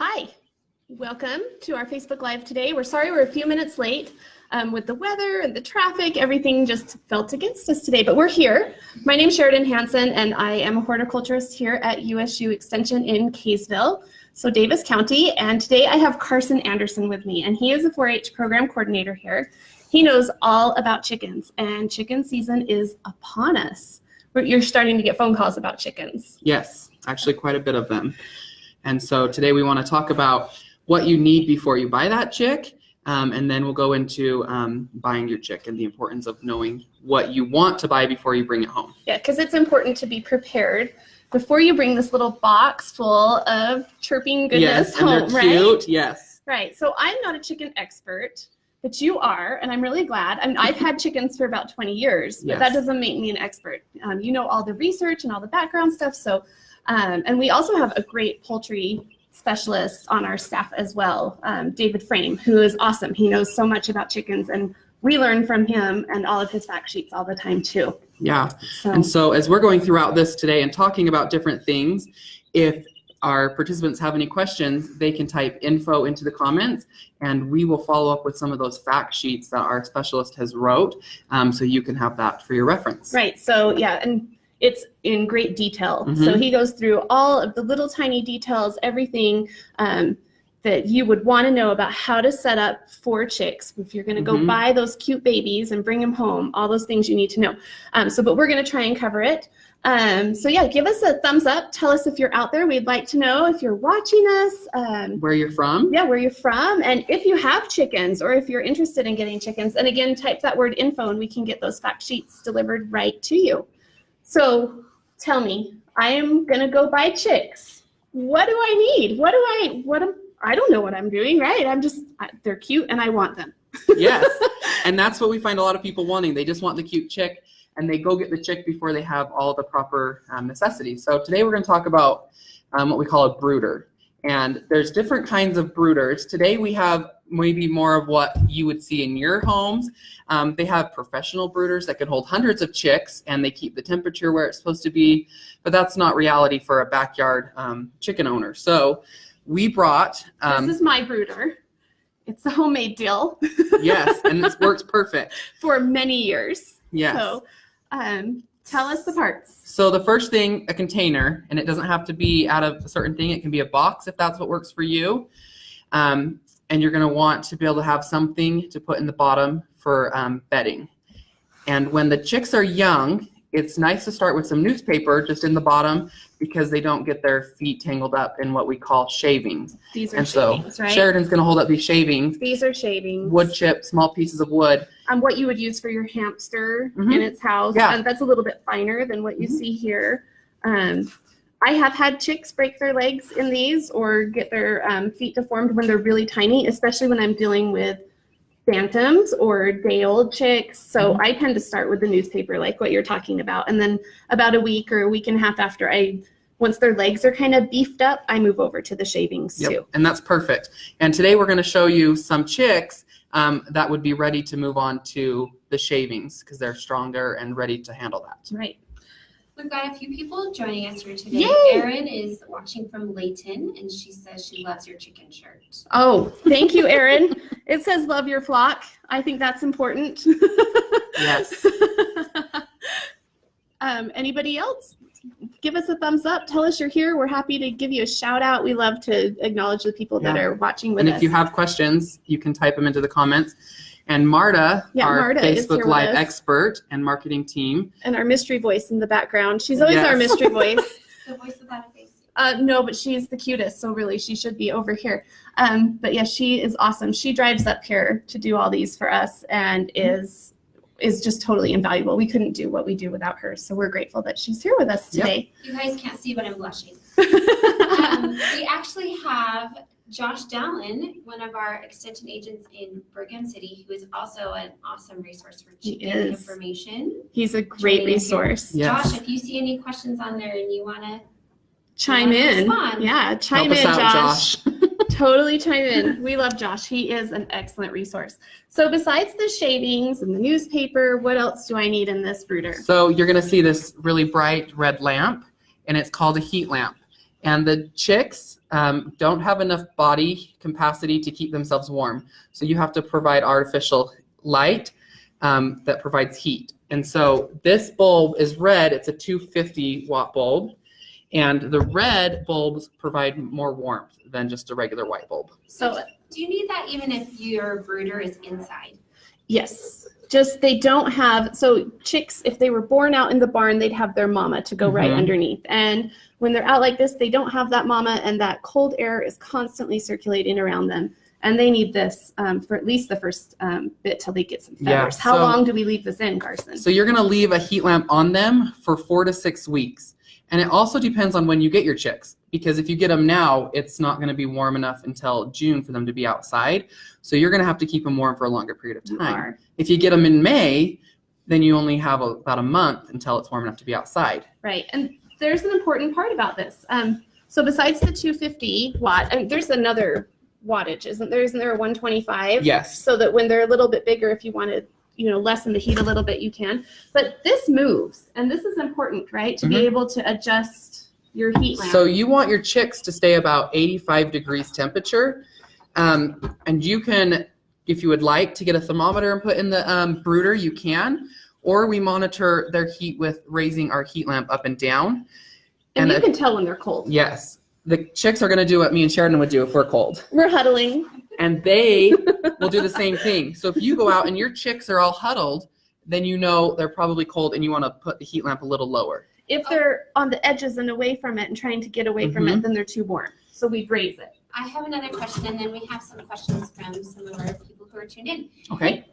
Hi, welcome to our Facebook Live today. We're sorry we're a few minutes late with the weather and the traffic. Everything just felt against us today, but we're here. My name is Sheriden Hansen, and I am a horticulturist here at USU Extension in Kaysville, so Davis County. And today I have Karson Anderson with me, and he is a 4-H program coordinator here. He knows all about chickens, and chicken season is upon us. You're starting to get phone calls about chickens. Yes, actually quite a bit of them. And so today we want to talk about what you need before you buy that chick, and then we'll go into buying your chick and the importance of knowing what you want to buy before you bring it home. Yeah, because it's important to be prepared before you bring this little box full of chirping goodness home, and they're cute. Right? Yes. Right. So I'm not a chicken expert, but you are, and I'm really glad. I mean, I've had chickens for about 20 years, but that doesn't make me an expert. You know all the research and all the background stuff. So, and we also have a great poultry specialist on our staff as well, David Frame, who is awesome. He knows so much about chickens, and we learn from him and all of his fact sheets all the time too. Yeah. And so as we're going throughout this today and talking about different things, if our participants have any questions, they can type info into the comments, and we will follow up with some of those fact sheets that our specialist has wrote, so you can have that for your reference. Right. So yeah, and it's in great detail. So he goes through all of the little tiny details, everything that you would want to know about how to set up for chicks. If you're going to go buy those cute babies and bring them home, all those things you need to know. But we're going to try and cover it. So yeah, give us a thumbs up. Tell us if you're out there. We'd like to know if you're watching us. Where you're from. Yeah, where you're from. And if you have chickens or if you're interested in getting chickens. And again, type that word info and we can get those fact sheets delivered right to you. So tell me, I am going to go buy chicks. What do I need? I don't know what I'm doing, right? They're cute and I want them. Yes. And that's what we find a lot of people wanting. They just want the cute chick, and they go get the chick before they have all the proper necessities. So today we're going to talk about what we call a brooder. And there's different kinds of brooders. Today we have maybe more of what you would see in your homes. They have professional brooders that can hold hundreds of chicks, and they keep the temperature where it's supposed to be, but that's not reality for a backyard chicken owner. So we brought... this is my brooder. It's a homemade deal. Yes, and this works perfect. For many years. Yes. So tell us the parts. So the first thing, a container, and it doesn't have to be out of a certain thing. It can be a box if that's what works for you. And you're going to want to be able to have something to put in the bottom for bedding. And when the chicks are young, it's nice to start with some newspaper just in the bottom because they don't get their feet tangled up in what we call shavings. These are shavings, right? Sheridan's going to hold up these shavings. These are shavings. Wood chips, small pieces of wood. What you would use for your hamster in its house. Yeah. And that's a little bit finer than what you see here. I have had chicks break their legs in these or get their feet deformed when they're really tiny, especially when I'm dealing with bantams or day-old chicks. So I tend to start with the newspaper, like what you're talking about. And then about a week or a week and a half after once their legs are kind of beefed up, I move over to the shavings too. And that's perfect. And today we're going to show you some chicks that would be ready to move on to the shavings because they're stronger and ready to handle that. Right. We've got a few people joining us here today. Yay! Erin is watching from Layton, and she says she loves your chicken shirt. Oh, thank you, Erin. It says love your flock. I think that's important. Yes. Anybody else? Give us a thumbs up. Tell us you're here. We're happy to give you a shout out. We love to acknowledge the people that are watching with us. And if you have questions, you can type them into the comments. And Marta, our Facebook Live expert and marketing team. And our mystery voice in the background. She's always our mystery voice. The voice without a face. No, but she's the cutest, so really she should be over here. But yeah, she is awesome. She drives up here to do all these for us and is just totally invaluable. We couldn't do what we do without her, so we're grateful that she's here with us today. You guys can't see, but I'm blushing. We actually have Josh Dallin, one of our extension agents in Brigham City, who is also an awesome resource for chicken information. He's a great resource. Yes. Josh, if you see any questions on there and you want to chime in. Respond. Yeah, chime in, Josh. Totally chime in. We love Josh. He is an excellent resource. So besides the shavings and the newspaper, what else do I need in this brooder? So you're going to see this really bright red lamp, and it's called a heat lamp. And the chicks don't have enough body capacity to keep themselves warm. So you have to provide artificial light that provides heat. And so this bulb is red. It's a 250 watt bulb. And the red bulbs provide more warmth than just a regular white bulb. So do you need that even if your brooder is inside? Yes. Just they don't have, so chicks, if they were born out in the barn, they'd have their mama to go right underneath. And when they're out like this, they don't have that mama, and that cold air is constantly circulating around them. And they need this for at least the first bit till they get some feathers. Yeah, How long do we leave this in, Karson? So you're going to leave a heat lamp on them for 4 to 6 weeks. And it also depends on when you get your chicks, because if you get them now, it's not going to be warm enough until June for them to be outside. So you're going to have to keep them warm for a longer period of time. If you get them in May, then you only have about a month until it's warm enough to be outside. Right. And there's an important part about this. So besides the 250 watt, and there's another wattage, isn't there? Isn't there a 125? Yes. So that when they're a little bit bigger, if you want to lessen the heat a little bit, you can. But this moves, and this is important, right? To be able to adjust your heat lamp. So you want your chicks to stay about 85 degrees temperature. And you can, if you would like to get a thermometer and put in the brooder, you can. Or we monitor their heat with raising our heat lamp up and down. And you can tell when they're cold. Yes. The chicks are going to do what me and Sheriden would do if we're cold. We're huddling. And they will do the same thing. So if you go out and your chicks are all huddled, then you know they're probably cold and you want to put the heat lamp a little lower. If they're on the edges and away from it and trying to get away from it, then they're too warm. So we'd raise it. I have another question, and then we have some questions from some of our people who are tuned in. Okay.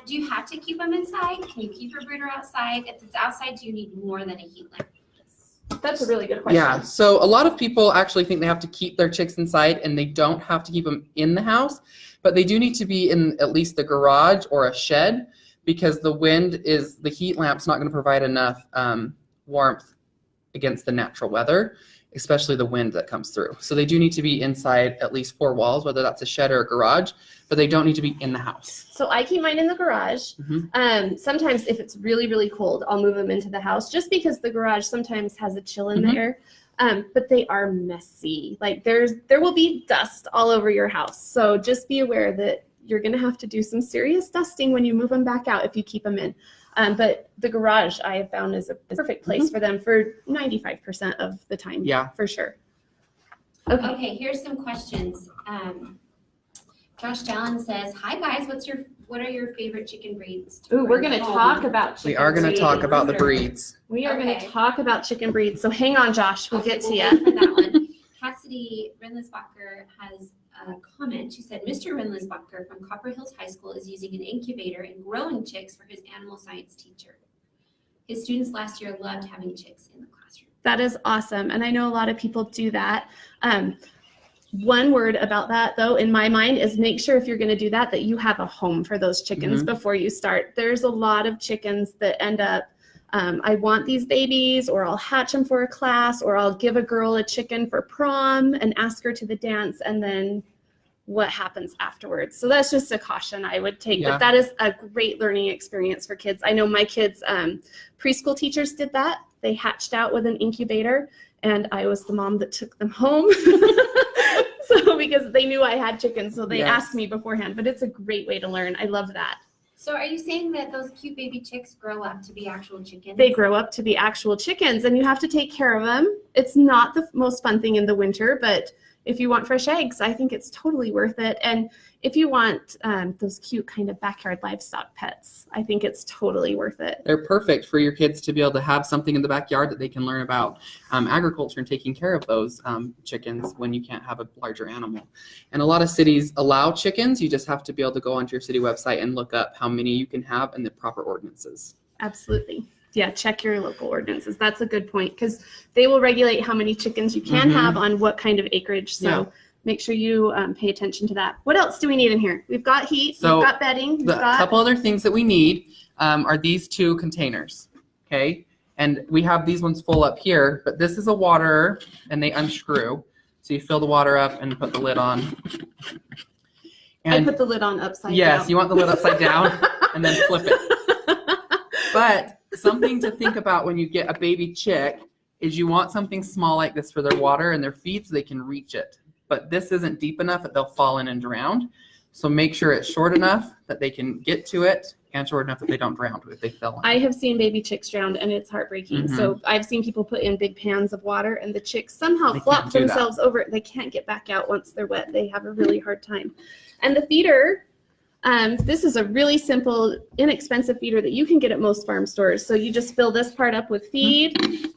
Do you have to keep them inside? Can you keep your brooder outside? If it's outside, do you need more than a heat lamp? That's a really good question. Yeah, so a lot of people actually think they have to keep their chicks inside, and they don't have to keep them in the house, but they do need to be in at least the garage or a shed, because the heat lamp's not going to provide enough warmth against the natural weather, especially the wind that comes through. So they do need to be inside at least 4 walls, whether that's a shed or a garage, but they don't need to be in the house. So I keep mine in the garage. Sometimes if it's really, really cold, I'll move them into the house, just because the garage sometimes has a chill in the air. But they are messy. Like there will be dust all over your house. So just be aware that you're going to have to do some serious dusting when you move them back out if you keep them in. But the garage I have found is a perfect place for them for 95% of the time. Yeah. For sure. Okay, here's some questions. Josh Dallin says, "Hi guys, what are your favorite chicken breeds?" Ooh, we're going to talk about chicken We are going to talk about the breeds. breeds. We are going to talk about chicken breeds. So hang on, Josh. We'll get to you. For that one. Cassidy Renlisbacher has a comment. She said, "Mr. Renlisbacher from Copper Hills High School is using an incubator and growing chicks for his animal science teacher. His students last year loved having chicks in the classroom." That is awesome. And I know a lot of people do that. One word about that, though, in my mind, is make sure if you're going to do that, that you have a home for those chickens before you start. There's a lot of chickens that end up, I want these babies, or I'll hatch them for a class, or I'll give a girl a chicken for prom and ask her to the dance, and then what happens afterwards. So that's just a caution I would take. Yeah. But that is a great learning experience for kids. I know my kids' preschool teachers did that. They hatched out with an incubator, and I was the mom that took them home. So because they knew I had chickens, so they asked me beforehand. But it's a great way to learn. I love that. So are you saying that those cute baby chicks grow up to be actual chickens? They grow up to be actual chickens, and you have to take care of them. It's not the most fun thing in the winter, but if you want fresh eggs, I think it's totally worth it. And if you want those cute kind of backyard livestock pets, I think it's totally worth it. They're perfect for your kids to be able to have something in the backyard that they can learn about agriculture and taking care of those chickens when you can't have a larger animal. And a lot of cities allow chickens. You just have to be able to go onto your city website and look up how many you can have and the proper ordinances. Absolutely. Yeah, check your local ordinances. That's a good point, because they will regulate how many chickens you can have on what kind of acreage. So make sure you pay attention to that. What else do we need in here? We've got heat, we've got bedding. A couple other things that we need are these 2 containers, okay? And we have these ones full up here, but this is a waterer, and they unscrew. So you fill the water up and put the lid on. And I put the lid on upside down. Yes, you want the lid upside down and then flip it. But something to think about when you get a baby chick is you want something small like this for their water and their feed so they can reach it. But this isn't deep enough that they'll fall in and drown. So make sure it's short enough that they can get to it and short enough that they don't drown if they fell in. I have seen baby chicks drowned and it's heartbreaking. So I've seen people put in big pans of water and the chicks somehow flop themselves over. They can't get back out once they're wet. They have a really hard time. And the feeder, this is a really simple, inexpensive feeder that you can get at most farm stores. So you just fill this part up with feed,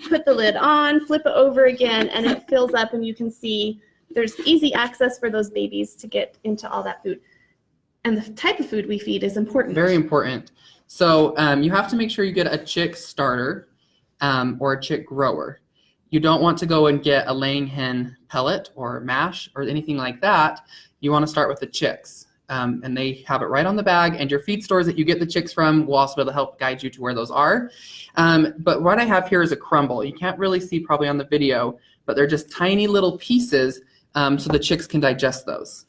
put the lid on, flip it over again, and it fills up, and you can see there's easy access for those babies to get into all that food. And the type of food we feed is important. Very important. So you have to make sure you get a chick starter or a chick grower. You don't want to go and get a laying hen pellet or mash or anything like that. You want to start with the chicks. And they have it right on the bag, and your feed stores that you get the chicks from will also be able to help guide you to where those are. But what I have here is a crumble. You can't really see probably on the video, but they're just tiny little pieces so the chicks can digest those.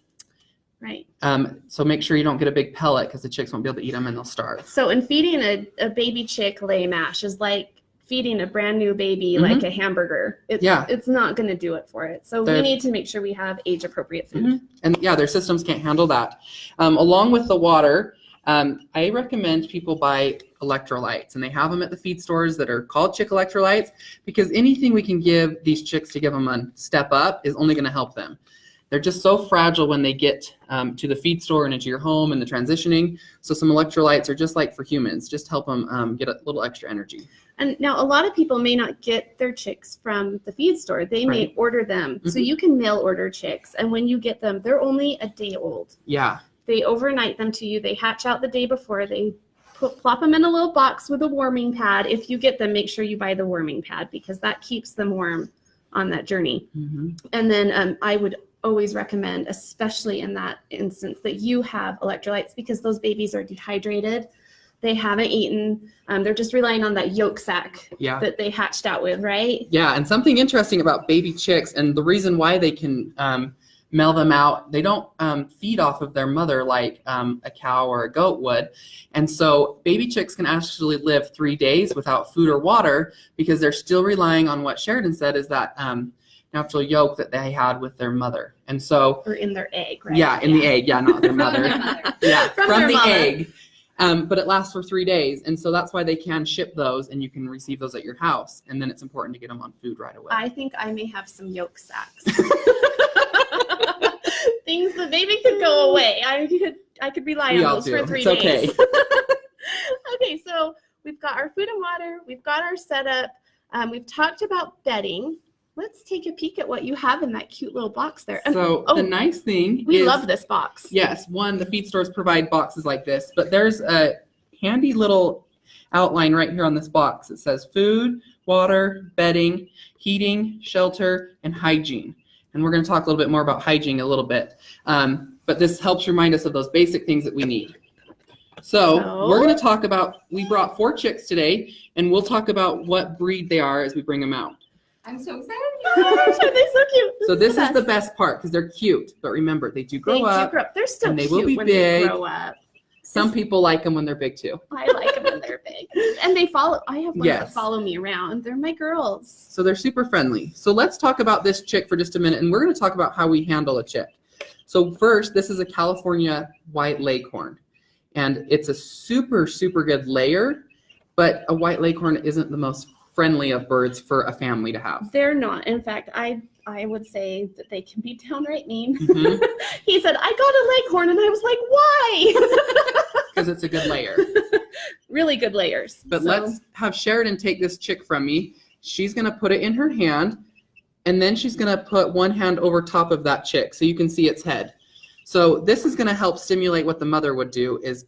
Right. So make sure you don't get a big pellet because the chicks won't be able to eat them and they'll starve. So in feeding a baby chick lay mash is like feeding a brand new baby like a hamburger. It's not going to do it for it. So we need to make sure we have age appropriate food. And yeah, their systems can't handle that. Along with the water, I recommend people buy electrolytes, and they have them at the feed stores that are called chick electrolytes, because anything we can give these chicks to give them a step up is only going to help them. They're just so fragile when they get to the feed store and into your home and the transitioning. So some electrolytes are just like for humans, just help them get a little extra energy. And now a lot of people may not get their chicks from the feed store. They may order them. So you can mail order chicks. And when you get them, they're only a day old. Yeah. They overnight them to you. They hatch out the day before. They plop them in a little box with a warming pad. If you get them, make sure you buy the warming pad, because that keeps them warm on that journey. And then I would always recommend, especially in that instance, that you have electrolytes, because those babies are dehydrated. They haven't eaten. They're just relying on that yolk sac that they hatched out with, right? Yeah, and something interesting about baby chicks, and the reason why they can mail them out, they don't feed off of their mother like a cow or a goat would. And so baby chicks can actually live 3 days without food or water, because they're still relying on what Sheriden said is that natural yolk that they had with their mother. And so, or in their egg, right? Yeah, in the egg. Yeah, not their mother. Yeah, from the mother. Egg. But it lasts for 3 days. And so that's why they can ship those, and you can receive those at your house. And then it's important to get them on food right away. I think I may have some yolk sacs. Things the baby could go away. I could rely on those for 3 days. Okay. Okay, so we've got our food and water. We've got our setup. We've talked about bedding. Let's take a peek at what you have in that cute little box there. So the nice thing we is, love this box. Yes, the feed stores provide boxes like this, but there's a handy little outline right here on this box. It says food, water, bedding, heating, shelter, and hygiene. And we're going to talk a little bit more about hygiene a little bit. But this helps remind us of those basic things that we need. So we're going to talk about, we brought 4 chicks today, and we'll talk about what breed they are as we bring them out. I'm so excited. Oh, are they so cute? So this is the best part, because they're cute. But remember, they do grow up. They're still and they cute will be when big. they grow up. Some people like them when they're big too. I like them when they're big. And they follow. I have ones that follow me around. They're my girls. So they're super friendly. So let's talk about this chick for just a minute, and we're going to talk about how we handle a chick. So first, this is a California white leghorn. And it's a super, super good layer, but a white leghorn isn't the most friendly of birds for a family to have. They're not. In fact, I would say that they can be downright mean. He said, I got a leghorn, and I was like, why? Because it's a good layer. Really good layers. But let's have Sheriden take this chick from me. She's going to put it in her hand, and then she's going to put one hand over top of that chick so you can see its head. So this is going to help stimulate what the mother would do, is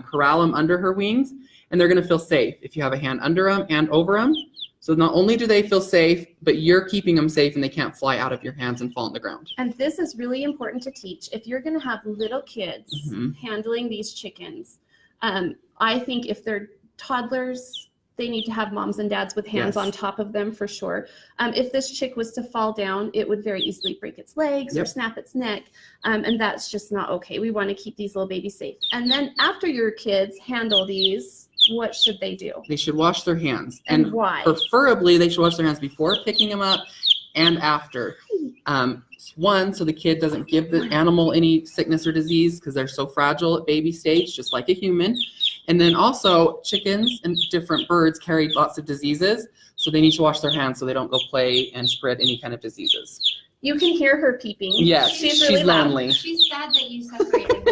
corral them under her wings, and they're going to feel safe if you have a hand under them and over them. So not only do they feel safe, but you're keeping them safe, and they can't fly out of your hands and fall on the ground. And this is really important to teach. If you're going to have little kids handling these chickens, I think if they're toddlers, they need to have moms and dads with hands on top of them for sure. If this chick was to fall down, it would very easily break its legs or snap its neck. And that's just not okay. We want to keep these little babies safe. And then after your kids handle these what should they do? They should wash their hands. And why? Preferably, they should wash their hands before picking them up and after. One, so the kid doesn't give the animal any sickness or disease because they're so fragile at baby stage, just like a human. And then also, chickens and different birds carry lots of diseases, so they need to wash their hands so they don't go play and spread any kind of diseases. You can hear her peeping. Yes, she's really lonely. She's sad that you separated her.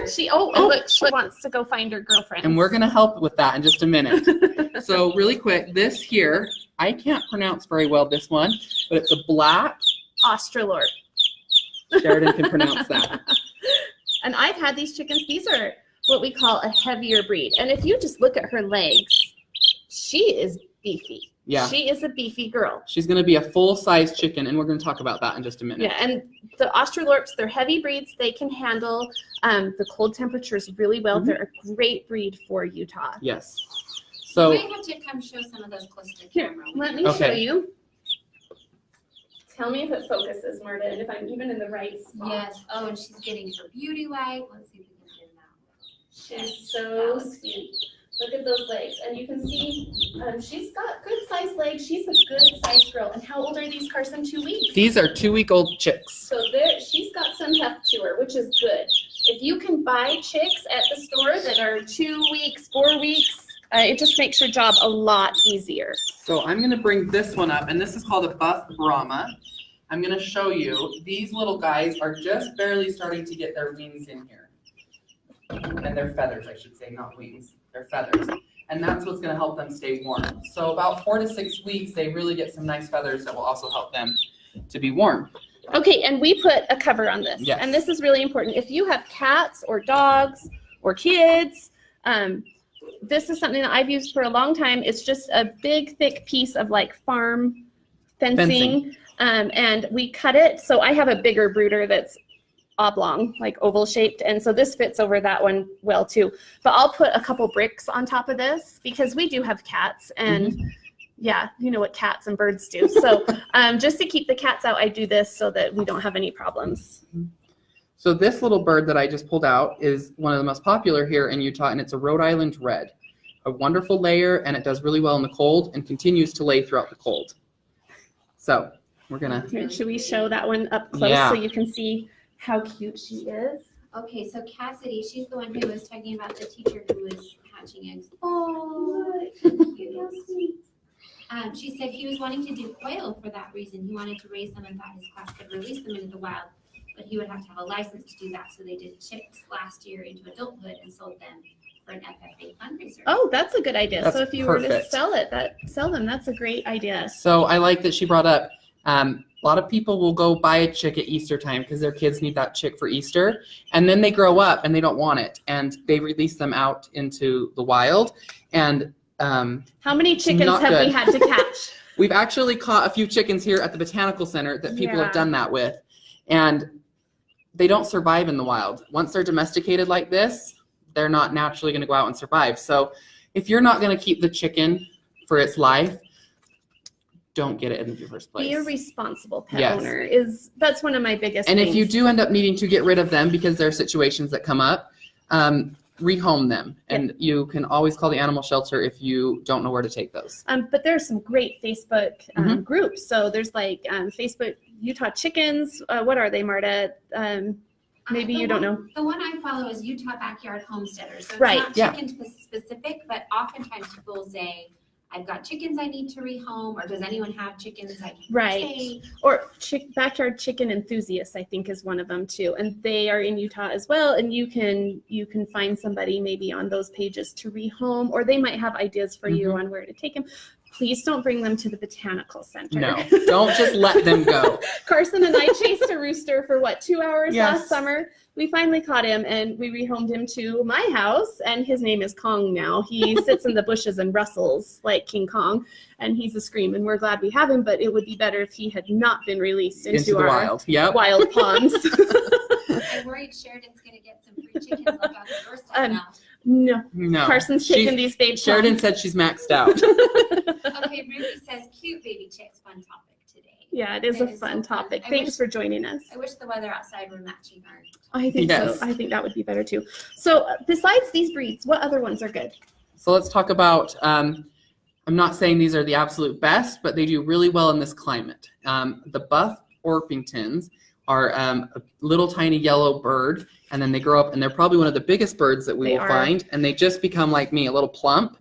Look, she wants to go find her girlfriend. And we're going to help with that in just a minute. So really quick, this here, I can't pronounce very well this one, but it's a black Australorp. Sheriden can pronounce that. And I've had these chickens. These are what we call a heavier breed. And if you just look at her legs, she is beefy. Yeah. She is a beefy girl. She's going to be a full-size chicken, and we're going to talk about that in just a minute. Yeah, and the Australorps, they're heavy breeds. They can handle the cold temperatures really well. Mm-hmm. They're a great breed for Utah. Yes. So You might have to come show some of those close to the here, camera. let me show Okay. you. Tell me if it focuses, Marta, and if I'm even in the right spot. Yes. Oh, and she's getting her beauty wipe. Let's see if we can get that. She's so sweet. Look at those legs. And you can see she's got good sized legs. She's a good sized girl. And how old are these, Karson? 2 weeks? these are 2-week-old chicks. So she's got some heft to her, which is good. If you can buy chicks at the store that are 2 weeks, 4 weeks, it just makes your job a lot easier. So I'm going to bring this one up, and this is called a buff Brahma. I'm going to show you. These little guys are just barely starting to get their wings in here. And their feathers, I should say, not wings. Their feathers. And that's what's going to help them stay warm. So about 4 to 6 weeks, they really get some nice feathers that will also help them to be warm. Okay, and we put a cover on this. Yes. And this is really important. If you have cats or dogs or kids, this is something that I've used for a long time. It's just a big, thick piece of like farm fencing. And we cut it. So I have a bigger brooder that's oblong, like oval shaped. And so this fits over that one well too. But I'll put a couple bricks on top of this because we do have cats and yeah, you know what cats and birds do. So just to keep the cats out, I do this so that we don't have any problems. So this little bird that I just pulled out is one of the most popular here in Utah, and it's a Rhode Island red. A wonderful layer, and it does really well in the cold and continues to lay throughout the cold. So we're gonna. Here, should we show that one up close so you can see how cute she is? Okay, so Cassidy, she's the one who was talking about the teacher who was hatching eggs. Oh, she said he was wanting to do quail for that reason. He wanted to raise them and thought his class could release them into the wild, but he would have to have a license to do that. So they did chicks last year into adulthood and sold them for an FFA fundraiser. Oh, that's a good idea. That's so if you were to perfect. sell them, that's a great idea. So I like that she brought up. A lot of people will go buy a chick at Easter time because their kids need that chick for Easter, and then they grow up and they don't want it, and they release them out into the wild. And how many chickens have we had to catch? We've actually caught a few chickens here at the Botanical Center that people have done that with, and they don't survive in the wild. Once they're domesticated like this, they're not naturally going to go out and survive. So if you're not going to keep the chicken for its life, don't get it in the first place. Be a responsible pet owner that's one of my biggest And things. if you do end up needing to get rid of them because there are situations that come up, rehome them. And you can always call the animal shelter if you don't know where to take those. But there's some great Facebook groups. So there's like Facebook Utah Chickens. What are they, Marta? Maybe you don't know. The one I follow is Utah Backyard Homesteaders. So it's Right. not chicken specific, but oftentimes people will say, I've got chickens I need to rehome, or does anyone have chickens I can take? Or Backyard Chicken Enthusiasts, I think, is one of them too. And they are in Utah as well. And you can find somebody maybe on those pages to rehome, or they might have ideas for you on where to take them. Please don't bring them to the Botanical Center. No, don't just let them go. Karson and I chased a rooster for 2 hours last summer. We finally caught him and we rehomed him to my house, and his name is Kong now. He sits in the bushes and rustles like King Kong, and he's a scream, and we're glad we have him, but it would be better if he had not been released into the our wild ponds. I'm worried Sheridan's going to get some free chickens left out the doorstep now. No. Carson's taking these baby Sheriden said she's maxed out. Okay, Ruby says, cute baby chicks, fun topic today. Yeah, it is a fun topic. Thanks for joining us. I wish the weather outside were matching our. I think so. I think that would be better too. So besides these breeds, what other ones are good? So let's talk about, I'm not saying these are the absolute best, but they do really well in this climate. The buff Orpingtons are a little tiny yellow bird, and then they grow up, and they're probably one of the biggest birds that we will find, and they just become like me, a little plump,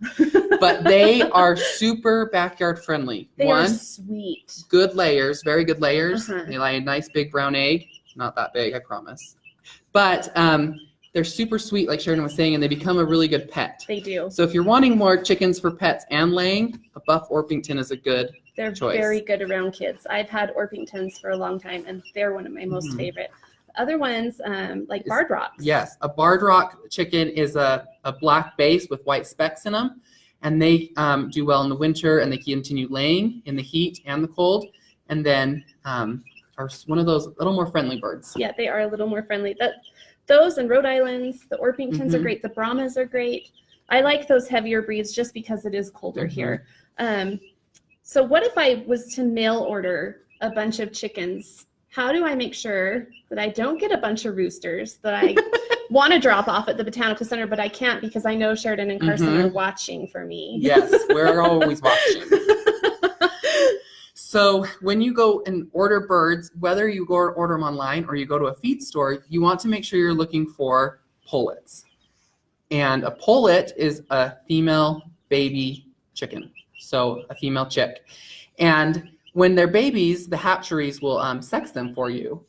but they are super backyard friendly. They are sweet. Good layers, very good layers. They lay a nice big brown egg. Not that big, I promise. But they're super sweet, like Sheriden was saying, and they become a really good pet. They do. So if you're wanting more chickens for pets and laying, a buff Orpington is a good choice. They're very good around kids. I've had Orpingtons for a long time, and they're one of my most favorite. The other ones, like barred rocks. Yes, a barred rock chicken is a black base with white specks in them, and they do well in the winter, and they continue laying in the heat and the cold, and then are one of those little more friendly birds. Yeah, they are a little more friendly. Those and Rhode Islands, the Orpingtons are great. The Brahmas are great. I like those heavier breeds just because it is colder here. So what if I was to mail order a bunch of chickens? How do I make sure that I don't get a bunch of roosters that I want to drop off at the Botanical Center, but I can't because I know Sheriden and Karson are watching for me? Yes, we're always watching. So when you go and order birds, whether you go order them online or you go to a feed store, you want to make sure you're looking for pullets. And a pullet is a female baby chicken, so a female chick. And when they're babies, the hatcheries will sex them for you.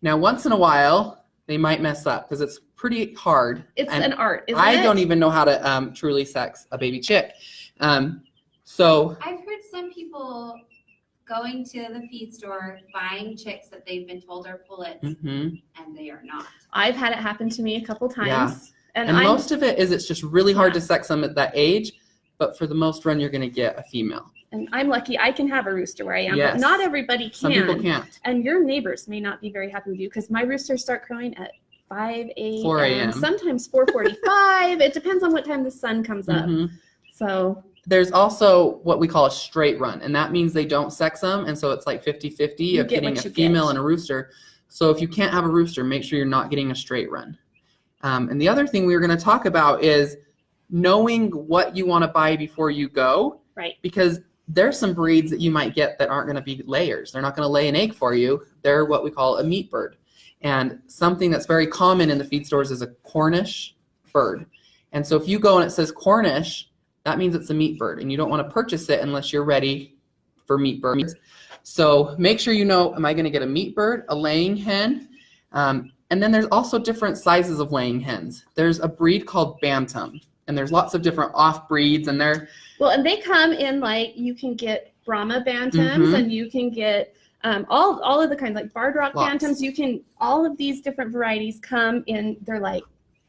Now, once in a while, they might mess up because it's pretty hard. It's an art, isn't it? I don't even know how to truly sex a baby chick. So I've heard some people going to the feed store, buying chicks that they've been told are pullets, and they are not. I've had it happen to me a couple times. Yeah. And most of it is it's just really hard to sex them at that age, but for the most run, you're going to get a female. And I'm lucky I can have a rooster where I am, yes. but not everybody can. Some people can't. And your neighbors may not be very happy with you because my roosters start crowing at 5 a.m. 4 a.m. Sometimes 4:45. It depends on what time the sun comes up. So there's also what we call a straight run, and that means they don't sex them, and so it's like 50-50 of getting a female and a rooster. So if you can't have a rooster, make sure you're not getting a straight run. And the other thing we were going to talk about is knowing what you want to buy before you go. Right. Because there's some breeds that you might get that aren't going to be layers. They're not going to lay an egg for you. They're what we call a meat bird. And something that's very common in the feed stores is a Cornish bird. And so if you go and it says Cornish, that means it's a meat bird, and you don't want to purchase it unless you're ready for meat birds. So make sure you know, am I going to get a meat bird, a laying hen? And then there's also different sizes of laying hens. There's a breed called Bantam, and there's lots of different off breeds, and they're and they come in like you can get Brahma Bantams, and you can get all of the kinds like barred rock Bantams. You can all of these different varieties come in. They're like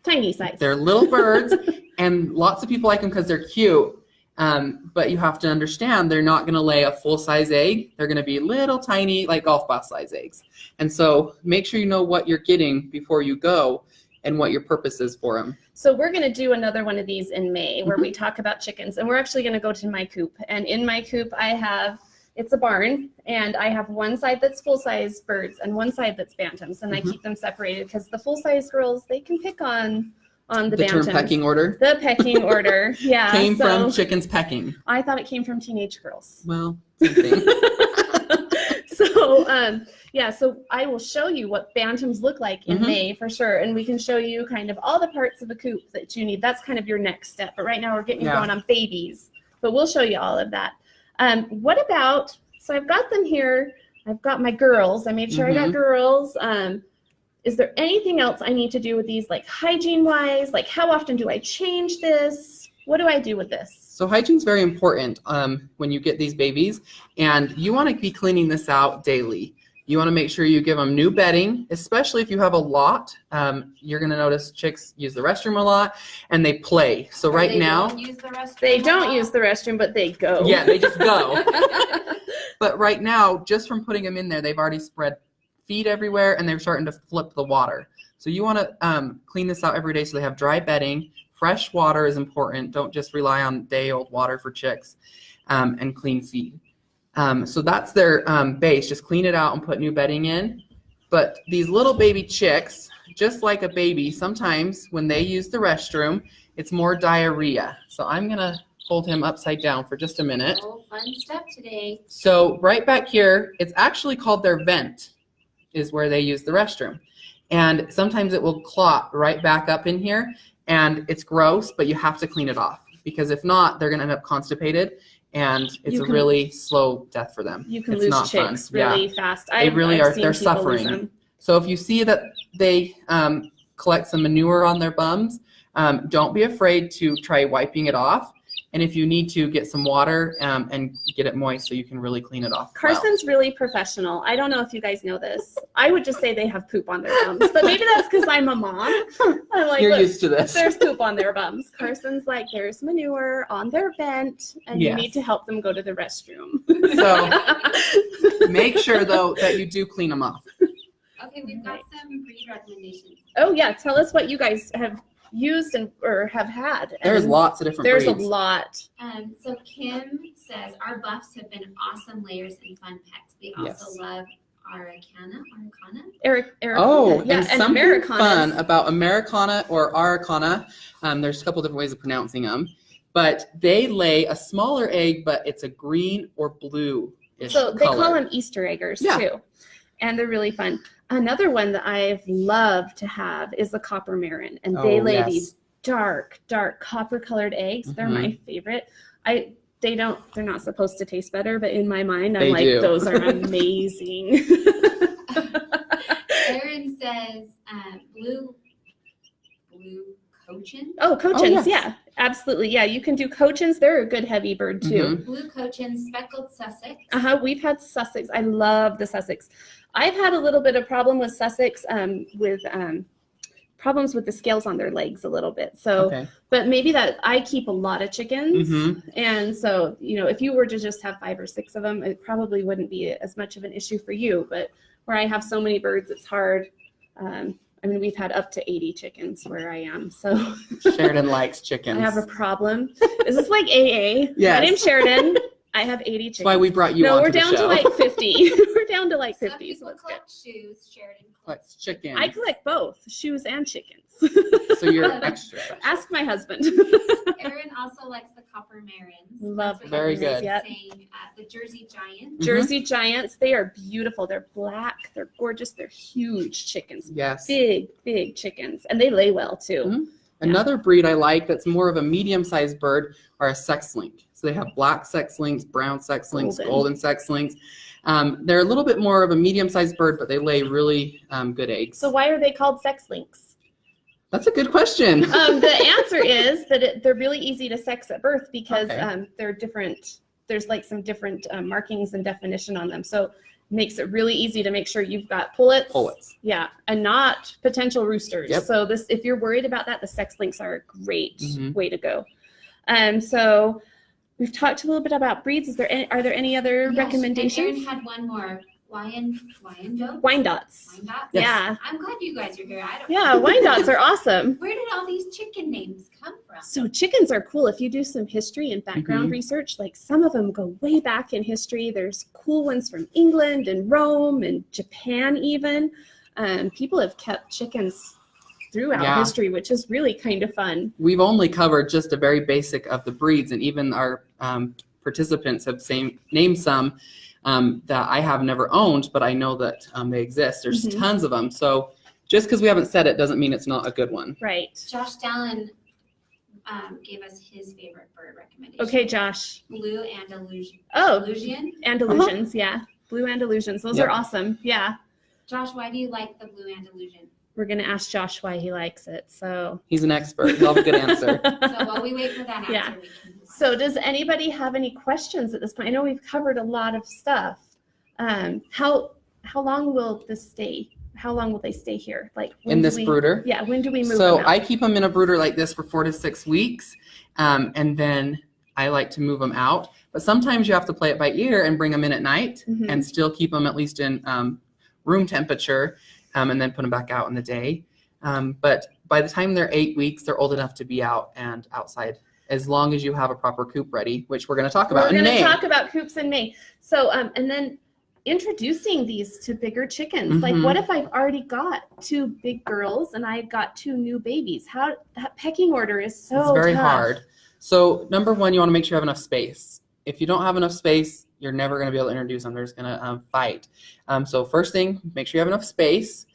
tiny size. They're little birds, and lots of people like them because they're cute. But you have to understand they're not going to lay a full-size egg. They're going to be little tiny, like golf ball size eggs. And so make sure you know what you're getting before you go and what your purpose is for them. So we're going to do another one of these in May where we talk about chickens. And we're actually going to go to my coop. And in my coop, it's a barn, and I have one side that's full-size birds and one side that's bantams. And I keep them separated because the full-size girls, they can pick on the bantams. Term pecking order? The pecking order, yeah. Came from chickens pecking. I thought it came from teenage girls. Well, same thing. So I will show you what bantams look like in May for sure, and we can show you kind of all the parts of the coop that you need. That's kind of your next step, but right now we're getting going on babies, but we'll show you all of that. What about, so I've got them here, I've got my girls, I made sure I got girls. Is there anything else I need to do with these, like hygiene-wise? Like how often do I change this? What do I do with this? So hygiene is very important when you get these babies, and you want to be cleaning this out daily. You want to make sure you give them new bedding, especially if you have a lot. You're going to notice chicks use the restroom a lot, and they play. So right now, they don't use the restroom, but they go. Yeah, they just go. But right now, just from putting them in there, they've already spread feed everywhere, and they're starting to flip the water. So you want to clean this out every day so they have dry bedding. Fresh water is important. Don't just rely on day-old water for chicks, and clean feed. So that's their base. Just clean it out and put new bedding in. But these little baby chicks, just like a baby, sometimes when they use the restroom it's more diarrhea. So I'm going to hold him upside down for just a minute. Oh, fun stuff today. So right back here, it's actually called their vent, is where they use the restroom. And sometimes it will clot right back up in here, and it's gross, but you have to clean it off, because if not, they're going to end up constipated, and it's a really slow death for them. You can it's lose not chicks fun. really fast. They really are. They're suffering. So if you see that they collect some manure on their bums, don't be afraid to try wiping it off. And if you need to, get some water and get it moist so you can really clean it off. Carson's really professional. I don't know if you guys know this. I would just say they have poop on their bums, but maybe that's because I'm a mom. I'm like, you're used to this. There's poop on their bums. Carson's like, there's manure on their vent, and you need to help them go to the restroom. So make sure, though, that you do clean them off. Okay, we've got some breed recommendations. Oh, yeah. Tell us what you guys have used or have had. There's lots of different breeds. There's a lot. So Kim says, our buffs have been awesome layers and fun pets. We also love Araucana. Oh, yeah, and something Americanas. fun about Americana or Araucana, there's a couple different ways of pronouncing them, but they lay a smaller egg, but it's a green or blue-ish So they color. call them Easter eggers too. And they're really fun. Another one that I've loved to have is the copper marin, and they lay these dark copper-colored eggs. They're my favorite. They're not supposed to taste better, but in my mind, I'm like, those are amazing. Erin says blue cochins. Oh, cochins, yeah, absolutely. Yeah, you can do cochins. They're a good heavy bird too. Blue cochins, speckled Sussex. We've had Sussex. I love the Sussex. I've had a little bit of problem with Sussex with problems with the scales on their legs a little bit. So, but maybe that I keep a lot of chickens. And so, if you were to just have 5 or 6 of them, it probably wouldn't be as much of an issue for you. But where I have so many birds, it's hard. We've had up to 80 chickens where I am. So Sheridan likes chickens. I have a problem. Is this like AA? Yes. My name's Sheridan. I have 80 chickens. That's why we brought you on. No, we're down to like 50. We're down to like 50. Some people collect shoes. Sheridan collects chickens. I collect both shoes and chickens. So you're extra. Ask my husband. Erin also likes the copper marins. Love Very good. Yep. The Jersey Giants. Jersey Giants. They are beautiful. They're black. They're gorgeous. They're huge chickens. Yes. Big chickens. And they lay well too. Another breed I like that's more of a medium-sized bird are a sex link. So they have black sex links, brown sex links, golden sex links. They're a little bit more of a medium-sized bird, but they lay really good eggs. So why are they called sex links? That's a good question. The answer is that they're really easy to sex at birth because they're different. There's like some different markings and definition on them. So makes it really easy to make sure you've got pullets. Yeah, and not potential roosters. Yep. So if you're worried about that, the sex links are a great way to go. So we've talked a little bit about breeds. Are there any other recommendations? Erin had one more. Wyandottes? Wyandottes. Wyandottes? Yes. Yeah. I'm glad you guys are here. Wyandottes are awesome. Where did all these chicken names come from? So chickens are cool. If you do some history and background research, like some of them go way back in history. There's cool ones from England and Rome and Japan even. People have kept chickens throughout history, which is really kind of fun. We've only covered just a very basic of the breeds, and even our participants have named some that I have never owned, but I know that they exist. There's tons of them. So just because we haven't said it doesn't mean it's not a good one. Right. Josh Dallin gave us his favorite bird recommendation. Okay, Josh. Blue Andalusian. Andalusians, yeah. Blue Andalusians. Those are awesome. Yeah. Josh, why do you like the blue Andalusian? We're going to ask Josh why he likes it. So he's an expert. He'll have a good answer. So while we wait for that answer, we can... So does anybody have any questions at this point? I know we've covered a lot of stuff. How long will this stay? How long will they stay here? Like in this brooder? Yeah. When do we move them out? I keep them in a brooder like this for 4 to 6 weeks, and then I like to move them out. But sometimes you have to play it by ear and bring them in at night and still keep them at least in room temperature, and then put them back out in the day. But by the time they're 8 weeks, they're old enough to be out and outside, as long as you have a proper coop ready, which we're going to talk about in May. We're going to talk about coops in May. So, and then introducing these to bigger chickens. Like, what if I've already got 2 big girls and I've got 2 new babies? How that pecking order is so It's very tough. hard. So number one, you want to make sure you have enough space. If you don't have enough space, you're never going to be able to introduce them. They're just going to fight. So first thing, make sure you have enough space.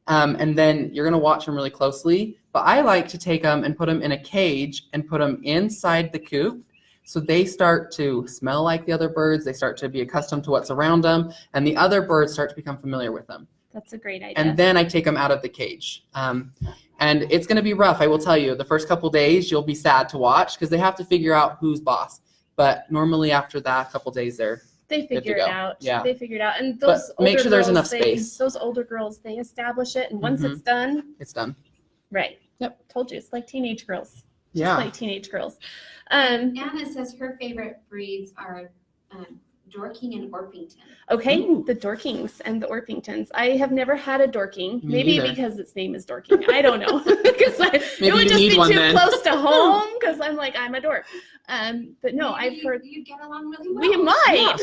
And then you're going to watch them really closely. But I like to take them and put them in a cage and put them inside the coop. So they start to smell like the other birds. They start to be accustomed to what's around them. And the other birds start to become familiar with them. That's a great idea. And then I take them out of the cage. And it's going to be rough, I will tell you. The first couple days, you'll be sad to watch because they have to figure out who's boss. But normally after that couple days, they figure it out. Yeah. They figure it out. And those but make older sure there's girls, enough space. Those older girls, they establish it. And once it's done. It's done. Right. Yep. Told you. It's like teenage girls. Yeah. Just like teenage girls. Anna says her favorite breeds are Dorking and Orpington. Okay, the Dorkings and the Orpingtons. I have never had a Dorking. Me Maybe neither. because its name is Dorking. I don't know. Because it would you just need be one too then. close to home because I'm like, I'm a dork. But no, Maybe I've heard you get along really well. we might.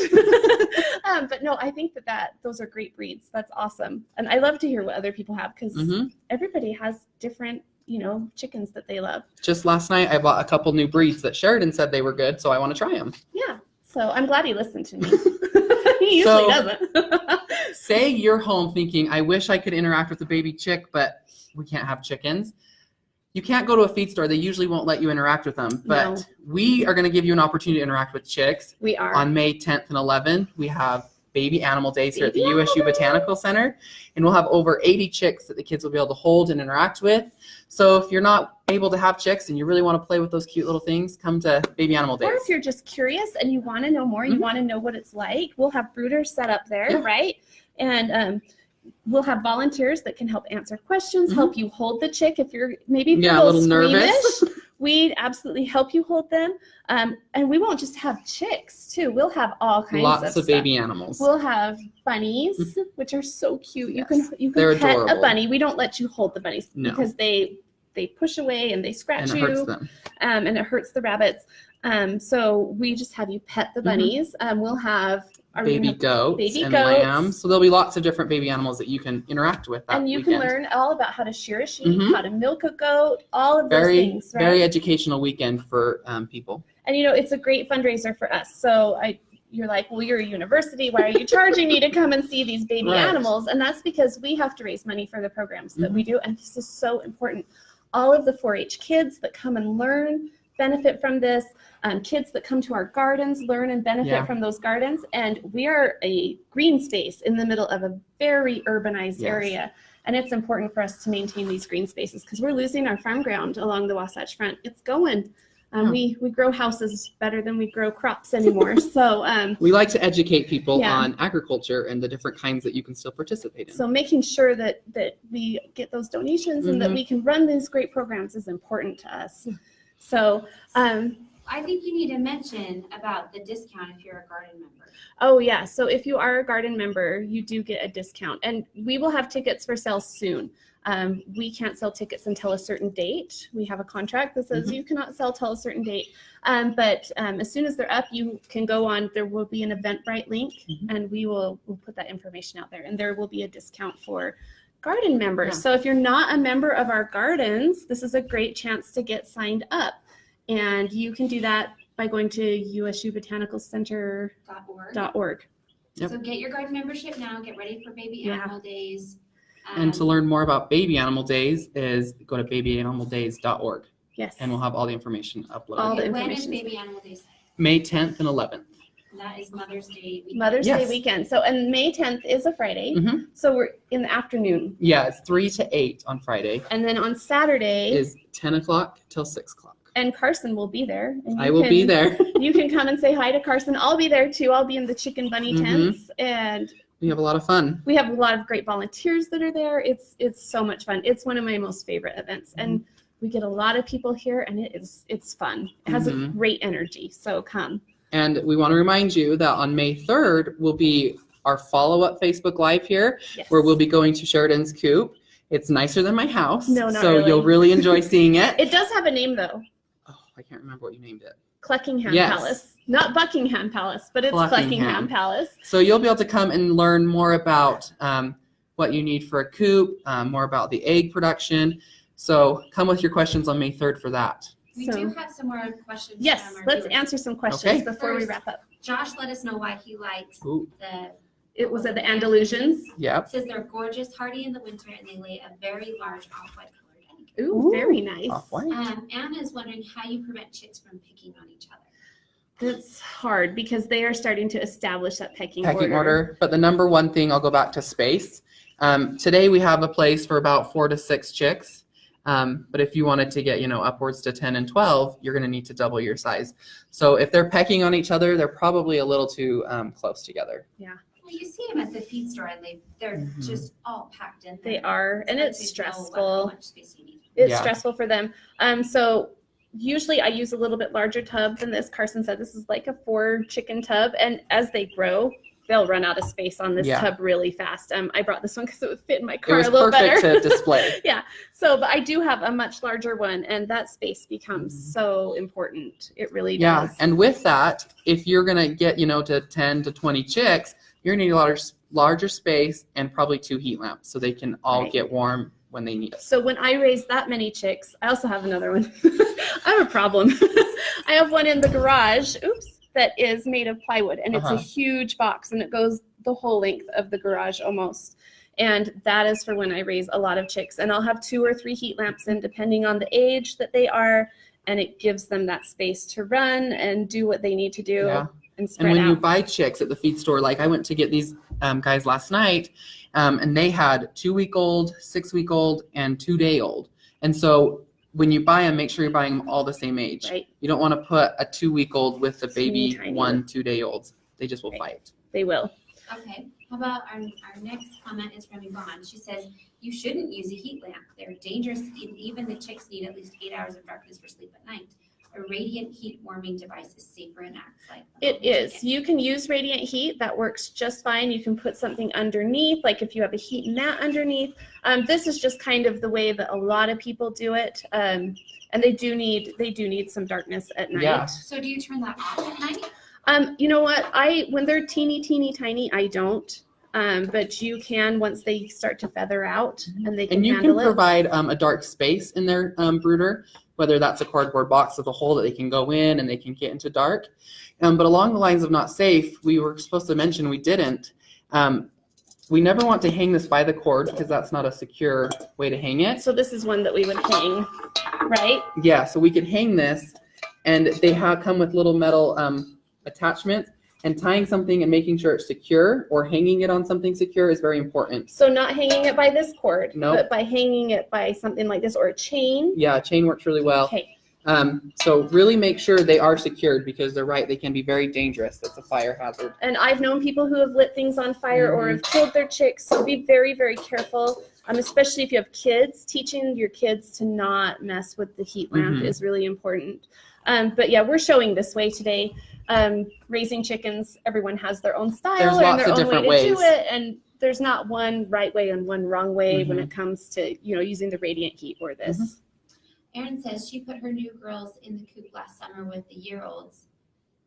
But no, I think that those are great breeds. That's awesome. And I love to hear what other people have because everybody has different, chickens that they love. Just last night, I bought a couple new breeds that Sheriden said they were good, so I want to try them. Yeah. So I'm glad he listened to me. He usually doesn't. Say you're home thinking, I wish I could interact with a baby chick, but we can't have chickens. You can't go to a feed store. They usually won't let you interact with them. But No. we are going to give you an opportunity to interact with chicks. We are. On May 10th and 11th, we have baby animal days here at the Baby USU animal Botanical Center. And we'll have over 80 chicks that the kids will be able to hold and interact with. So if you're not able to have chicks and you really want to play with those cute little things, come to baby animal days. Or if you're just curious and you want to know more, you want to know what it's like, we'll have brooders set up there, Yeah. right? And we'll have volunteers that can help answer questions, help you hold the chick if you're a little nervous. squeamish. We'd absolutely help you hold them. And we won't just have chicks too. We'll have all kinds Lots of stuff. baby animals. We'll have bunnies, which are so cute. Yes. You They're can pet adorable. a bunny. We don't let you hold the bunnies No. because they push away and they scratch and it you. hurts them. And it hurts the rabbits. So we just have you pet the bunnies. We'll have Baby goats baby and goats. lambs. So there'll be lots of different baby animals that you can interact with that and you weekend. can learn all about how to shear a sheep, how to milk a goat, all of those Very, things, right? very educational weekend for people. And it's a great fundraiser for us. So you're like, well, you're a university. Why are you charging me to come and see these baby Right. animals? And that's because we have to raise money for the programs that we do. And this is so important. All of the 4-H kids that come and learn benefit from this. Kids that come to our gardens learn and benefit from those gardens. And we are a green space in the middle of a very urbanized area. And it's important for us to maintain these green spaces because we're losing our farm ground along the Wasatch Front. It's going. We grow houses better than we grow crops anymore. So we like to educate people Yeah. on agriculture and the different kinds that you can still participate in. So making sure that we get those donations and that we can run these great programs is important to us. So I think you need to mention about the discount if you're a garden member. oh yeah, so if you are a garden member, you do get a discount, and we will have tickets for sale soon. We can't sell tickets until a certain date. We have a contract that says you cannot sell till a certain date. But as soon as they're up, you can go on. There will be an Eventbrite link, and we'll put that information out there. And there will be a discount for garden members. Yeah. So if you're not a member of our gardens, this is a great chance to get signed up. And you can do that by going to usubotanicalcenter.org. Yep. So get your garden membership now. Get ready for baby animal days. And to learn more about baby animal days is go to babyanimaldays.org. Yes. And we'll have all the information uploaded. All the Okay, when is information. baby animal days? May 10th and 11th. That is Mother's Day weekend. Mother's Yes. Day weekend. So, and May 10th is a Friday. So we're in the afternoon. Yeah, it's 3 to 8 on Friday. And then on Saturday, Is 10 o'clock till 6 o'clock. and Karson will be there. And I will be there. You can come and say hi to Karson. I'll be there too. I'll be in the chicken bunny tents. And We have a lot of fun. we have a lot of great volunteers that are there. It's so much fun. It's one of my most favorite events. And we get a lot of people here, and it's fun. It has a great energy. So come. And we want to remind you that on May 3rd will be our follow-up Facebook Live here, Yes. where we'll be going to Sheridan's coop. It's nicer than my house. No, not so really. you'll really enjoy seeing it. It does have a name though. Oh, I can't remember what you named it. Cluckingham Yes. Palace. Not Buckingham Palace, but it's Cluckingham Palace. So you'll be able to come and learn more about what you need for a coop, more about the egg production. So come with your questions on May 3rd for that. We do have some more questions. Yes, from our let's viewers. answer some questions Okay. before we First, wrap up. Josh let us know why he likes Ooh. It was at the Andalusians. Yep. Says they're gorgeous, hardy in the winter, and they lay a very large off-white colored egg. Ooh, very nice. Off-white. Anna is wondering how you prevent chicks from picking on each other. That's hard because they are starting to establish that pecking order. But the number one thing, I'll go back to space. Today we have a place for about 4 to 6 chicks. But if you wanted to get, upwards to 10 and 12, you're going to need to double your size. So if they're pecking on each other, they're probably a little too close together. Yeah. Well, you see them at the feed store, and they're just all packed in there. They are, and hard it's to know stressful. how much space you need. It's Yeah. stressful for them. So usually I use a little bit larger tub than this. Karson said this is like a 4 chicken tub, and as they grow, they'll run out of space on this Yeah. tub really fast. I brought this one because it would fit in my It car was a little perfect better. to display. Yeah. So, but I do have a much larger one, and that space becomes so important. It really Yeah, does. and with that, if you're going to get, to 10 to 20 chicks, you're going to need a larger space and probably 2 heat lamps so they can all Right. get warm when they need it. So when I raise that many chicks, I also have another one. I have a problem. I have one in the garage, that is made of plywood, and it's a huge box, and it goes the whole length of the garage almost. And that is for when I raise a lot of chicks. And I'll have 2 or 3 heat lamps in, depending on the age that they are, and it gives them that space to run and do what they need to do Yeah. and spread And when out. you buy chicks at the feed store, like I went to get these guys last night, and they had 2-week-old, 6-week-old, and 2-day-old. And so when you buy them, make sure you're buying them all the same age. Right. You don't want to put a 2-week-old with a baby Teeny tiny 1, 2-day-olds. They just will Right. fight. They will. Okay. How about our next comment is from Yvonne. She says, you shouldn't use a heat lamp. They're dangerous. Even the chicks need at least 8 hours of darkness for sleep at night. A radiant heat warming device is safer and acts like It is. You can use radiant heat. That works just fine. You can put something underneath, like if you have a heat mat underneath. This is just kind of the way that a lot of people do it. And they do need some darkness at night. Yeah. So do you turn that off at night? You know what? When they're teeny tiny, I don't. But you can once they start to feather out, and they can And you can handle it. provide a dark space in their brooder, whether that's a cardboard box with a hole that they can go in and they can get into dark. But along the lines of not safe, we were supposed to mention we didn't. We never want to hang this by the cord because that's not a secure way to hang it. So this is one that we would hang, right? Yeah, so we could hang this, and they come with little metal attachments, and tying something and making sure it's secure or hanging it on something secure is very important. So not hanging it by this cord, Nope. but by hanging it by something like this or a chain. Yeah, a chain works really well. Okay. So really make sure they are secured because they're right, they can be very dangerous. That's a fire hazard. And I've known people who have lit things on fire or have killed their chicks. So be very, very careful, especially if you have kids. Teaching your kids to not mess with the heat lamp is really important. But yeah, we're showing this way today. Raising chickens, everyone has their own style There's and lots their of own different way to do ways. it. And there's not one right way and one wrong way when it comes to, using the radiant heat or this. Erin says she put her new girls in the coop last summer with the year-olds,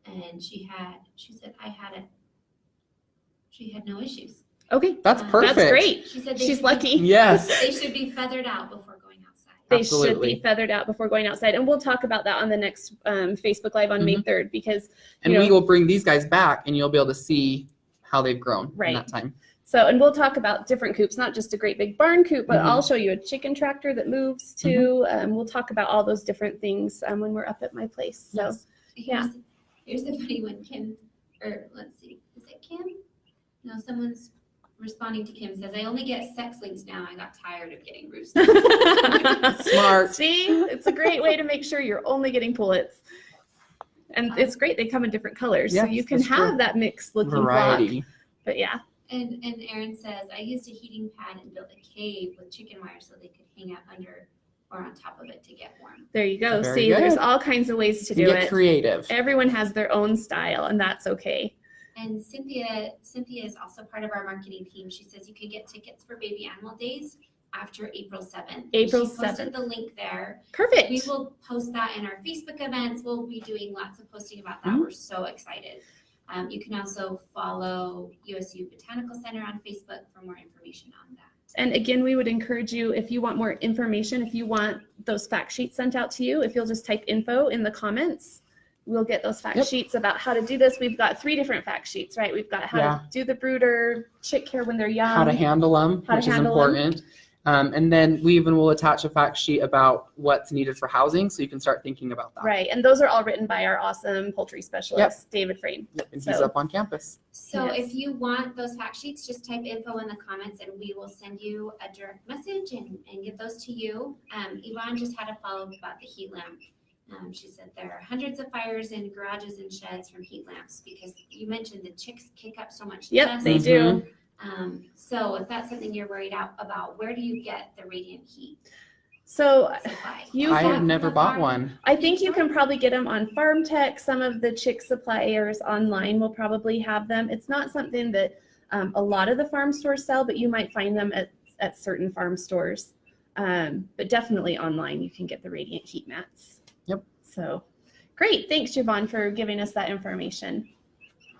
and she said she had no issues. Okay. That's perfect. That's great. She said She's lucky. Yes. They should be feathered out before going outside. They Absolutely. should be feathered out before going outside. And we'll talk about that on the next Facebook Live on May 3rd because, And we will bring these guys back and you'll be able to see how they've grown in that time. So, and we'll talk about different coops, not just a great big barn coop, but I'll show you a chicken tractor that moves too. We'll talk about all those different things when we're up at my place. So, Yes. Here's the funny one, Kim, or let's see, is it Kim? No, someone's responding to Kim, says, I only get sex links now. I got tired of getting roosters. Smart. See, it's a great way to make sure you're only getting pullets. And it's great. They come in different colors. So Yes, you can that's true. have that mixed looking Variety. flock. But yeah. And Erin says, I used a heating pad and built a cave with chicken wire so they could hang out under or on top of it to get warm. There you go. Very See, good. there's all kinds of ways to You do get it. creative. Everyone has their own style, and that's okay. And Cynthia is also part of our marketing team. She says you can get tickets for baby animal days after April 7th. April She posted 7th. the link there. Perfect. We will post that in our Facebook events. We'll be doing lots of posting about that. Mhm. We're so excited. You can also follow USU Botanical Center on Facebook for more information on that. And again, we would encourage you, if you want more information, if you want those fact sheets sent out to you, if you'll just type info in the comments, we'll get those fact Yep. sheets about how to do this. We've got 3 different fact sheets, right? We've got how to do the brooder, chick care when they're young. How to handle them, How to which is handle 'em. important. And then we even will attach a fact sheet about what's needed for housing, so you can start thinking about that. Right, and those are all written by our awesome poultry specialist, David Frame. Yep, and he's So- up on campus. So Yes. if you want those fact sheets, just type info in the comments and we will send you a direct message and get those to you. Yvonne just had a follow-up about the heat lamp. She said there are hundreds of fires in garages and sheds from heat lamps because you mentioned the chicks kick up so much Yep, dust. they do. So if that's something you're worried about, where do you get the radiant heat So supply? You I can- have never bought one. I think you can probably get them on Farm Tech. Some of the chick suppliers online will probably have them. It's not something that a lot of the farm stores sell, but you might find them at certain farm stores. But definitely online, you can get the radiant heat mats. Yep. So great. Thanks, Javon, for giving us that information.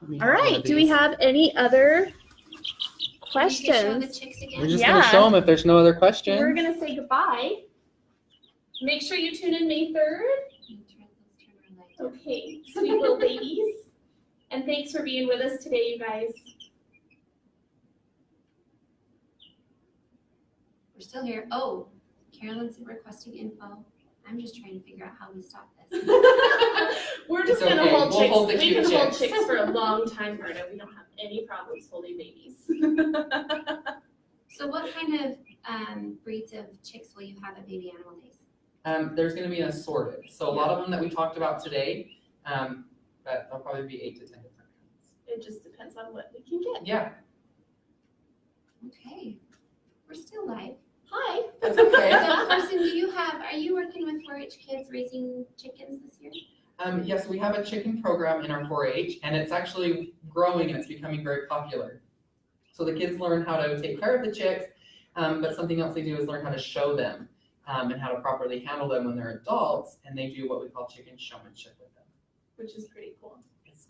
Let me All have one right. of Do we these. have any other Can you show the questions? chicks We're again? just Yeah. gonna show them if there's no other questions. We're going to say goodbye. Make sure you tune in May 3rd. Okay, sweet little babies. And thanks for being with us today, you guys. We're still here. Oh, Carolyn's requesting info. I'm just trying to figure out how we stop this. We're just It's gonna okay. hold We'll chicks. hold the We cute can hold chicks. chicks for a long time, Marta. We don't have any problems holding babies. So what kind of breeds of chicks will you have at Baby Animal Days? There's going to be an assorted. So a lot of them that we talked about today, but there'll probably be 8 to 10 different kinds. It just depends on what we can get. Yeah, Okay, we're still live. Hi. that's okay. So Karson, are you working with 4-H kids raising chickens this year? Yes, we have a chicken program in our 4-H, and it's actually growing and it's becoming very popular. So the kids learn how to take care of the chicks, but something else they do is learn how to show them and how to properly handle them when they're adults, and they do what we call chicken showmanship with them. Which is pretty cool.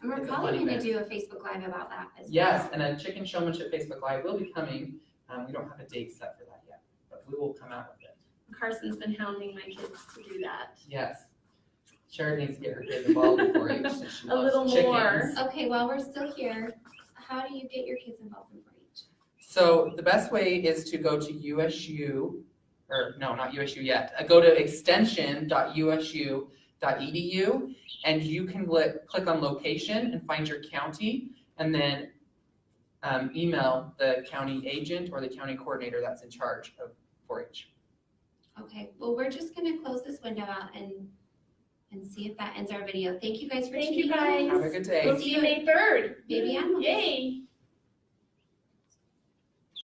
And we're It's a probably fun going to event. do a Facebook Live about that as well. Yes, and a chicken showmanship Facebook Live will be coming. We don't have a date set for that yet, but we will come out with it. Carson's been hounding my kids to do that. Yes. Sheriden needs to get her kids involved in 4-H since she A loves little chickens. more. Okay, while we're still here, how do you get your kids involved in 4-H? So the best way is to go to USU, or no, not USU yet. Go to extension.usu.edu, and you can click on location and find your county, and then email the county agent or the county coordinator that's in charge of 4-H. Okay, well, we're just going to close this window out and see if that ends our video. Thank you guys for Thank tuning you in. guys. Have a good day. We'll see you May 3rd. Baby Animal Days. Yay.